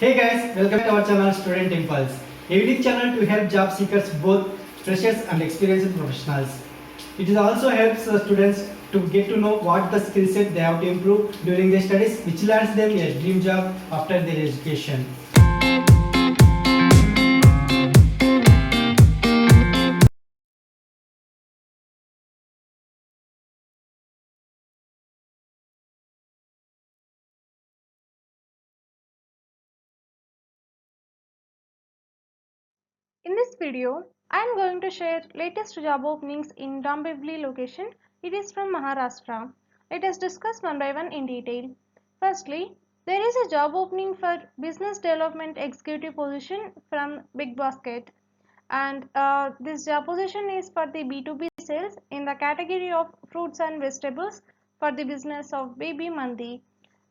Hey guys, welcome to our channel Student Impulse, a unique channel to help job seekers, both freshers and experienced professionals. It also helps students to get to know what the skill set they have to improve during their studies, which lands them a dream job after their education. In this video, I am going to share latest job openings in Dombivli location. It is from Maharashtra. Let us discuss one by one in detail. Firstly, there is a job opening for business development executive position from Big Basket, and this job position is for the B2B sales in the category of fruits and vegetables for the business of Baby Mandi.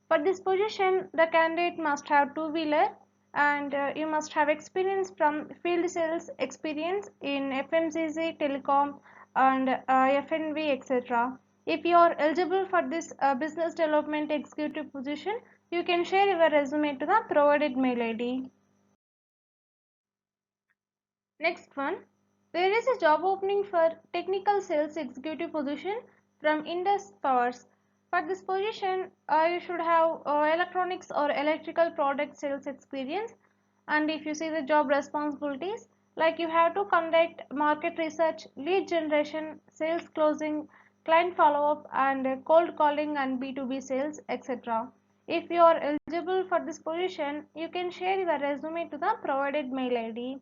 For this position, the candidate must have two-wheeler and you must have experience from field sales experience in FMCG, telecom and FNV, etc. If you are eligible for this business development executive position, you can share your resume to the provided mail ID. Next one, there is a job opening for technical sales executive position from Indus Powers. For this position, you should have electronics or electrical product sales experience. And if you see the job responsibilities, like you have to conduct market research, lead generation, sales closing, client follow-up, and cold calling and B2B sales, etc. If you are eligible for this position, you can share your resume to the provided mail ID.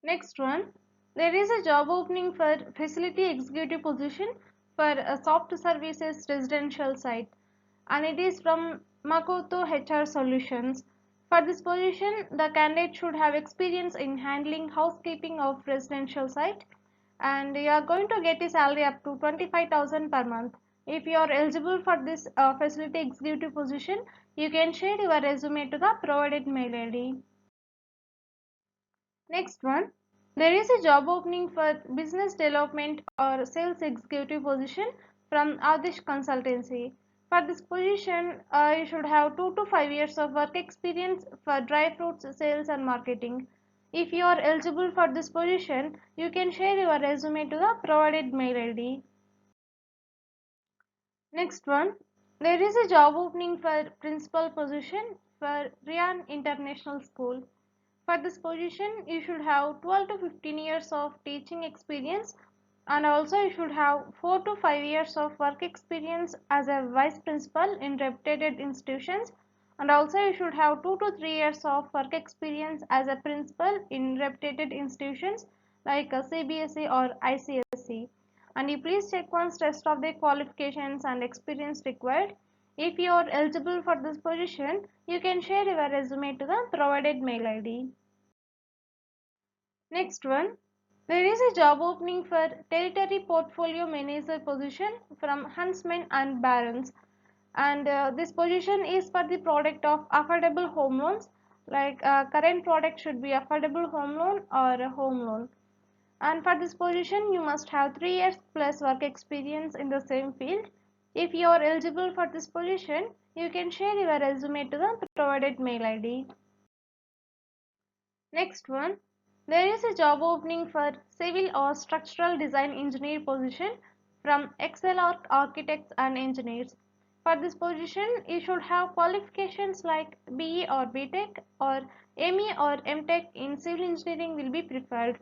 Next one, there is a job opening for facility executive position for a soft services residential site, and it is from Makoto HR Solutions. For this position, the candidate should have experience in handling housekeeping of residential site, and you are going to get a salary up to 25,000 per month. If you are eligible for this facility executive position, you can share your resume to the provided mail ID. Next one, there is a job opening for business development or sales executive position from Adish Consultancy. For this position, you should have 2 to 5 years of work experience for dry fruits sales and marketing. If you are eligible for this position, you can share your resume to the provided mail ID. Next one, there is a job opening for principal position for Rian International School. For this position, you should have 12 to 15 years of teaching experience, and also you should have 4 to 5 years of work experience as a vice principal in reputed institutions, and also you should have 2 to 3 years of work experience as a principal in reputed institutions like CBSE or ICSE. And you please check once rest of the qualifications and experience required. If you are eligible for this position, you can share your resume to the provided mail ID. Next one, there is a job opening for territory portfolio manager position from Huntsman and Barons, and this position is for the product of affordable home loans. Like current product should be affordable home loan or a home loan. And for this position, you must have 3 years plus work experience in the same field. If you are eligible for this position, you can share your resume to the provided mail ID. Next one, there is a job opening for civil or structural design engineer position from Excel Architects and Engineers. For this position, you should have qualifications like BE or BTech or ME or MTech in civil engineering will be preferred.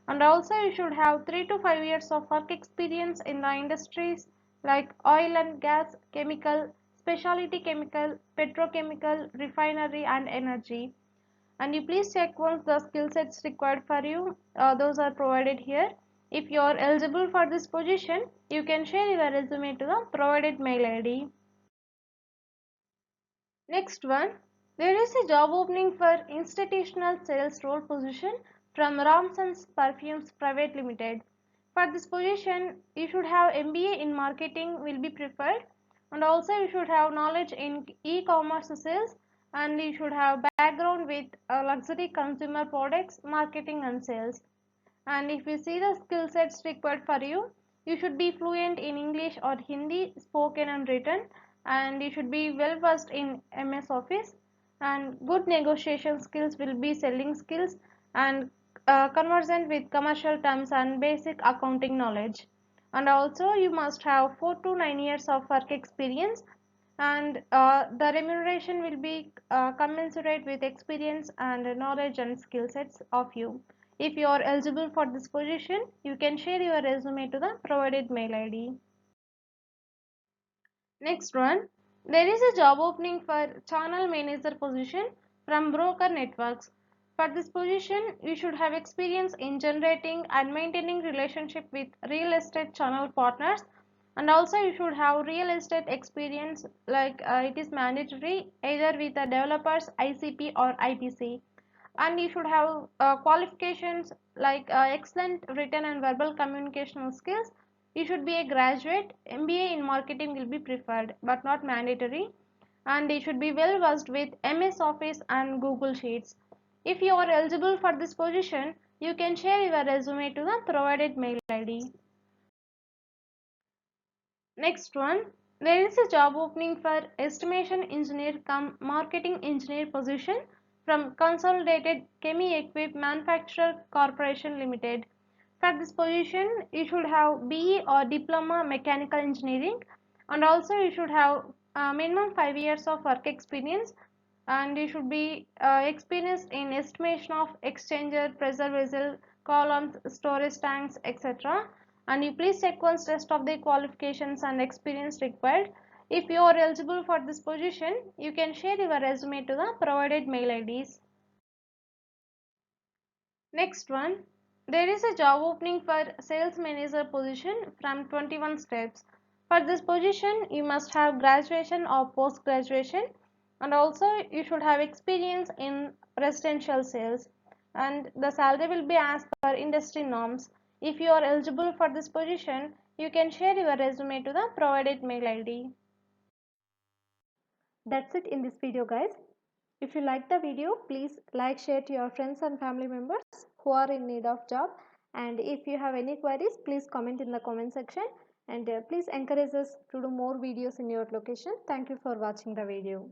And also you should have 3 to 5 years of work experience in the industries like oil and gas, chemical, specialty chemical, petrochemical, refinery and energy. And you please check once the skill sets required for you, those are provided here. If you are eligible for this position, you can share your resume to the provided mail ID. Next one, there is a job opening for institutional sales role position from Ramsons Perfumes Private Limited. For this position, you should have MBA in marketing will be preferred, and also you should have knowledge in e-commerce sales, and you should have background with luxury consumer products, marketing and sales. And if you see the skill sets required for you, you should be fluent in English or Hindi, spoken and written, and you should be well versed in MS Office, and good negotiation skills will be selling skills, and conversant with commercial terms and basic accounting knowledge. And also you must have 4 to 9 years of work experience, and the remuneration will be commensurate with experience and knowledge and skill sets of you. If you are eligible for this position, you can share your resume to the provided mail ID. Next one, there is a job opening for channel manager position from Broker Networks. For this position, you should have experience in generating and maintaining relationship with real estate channel partners, and also you should have real estate experience, like it is mandatory either with the developers ICP or IPC, and you should have qualifications like excellent written and verbal communicational skills. You should be a graduate. MBA in marketing will be preferred but not mandatory, and you should be well versed with MS Office and Google Sheets. If you are eligible for this position, you can share your resume to the provided mail ID. Next one, there is a job opening for estimation engineer cum marketing engineer position from Consolidated Chemi Equip Manufacturer Corporation Limited. For this position, you should have BE or Diploma Mechanical Engineering, and also you should have minimum 5 years of work experience, and you should be experienced in estimation of exchanger, pressure vessel, columns, storage tanks, etc. And you please check once rest of the qualifications and experience required. If you are eligible for this position, you can share your resume to the provided mail IDs. Next one, there is a job opening for sales manager position from 21 steps. For this position, you must have graduation or post graduation, and also you should have experience in residential sales, and the salary will be as per industry norms. If you are eligible for this position, you can share your resume to the provided mail ID. That's it in this video, guys. If you like the video, please like, share to your friends and family members who are in need of job. And if you have any queries, please comment in the comment section, and please encourage us to do more videos in your location. Thank you for watching the video.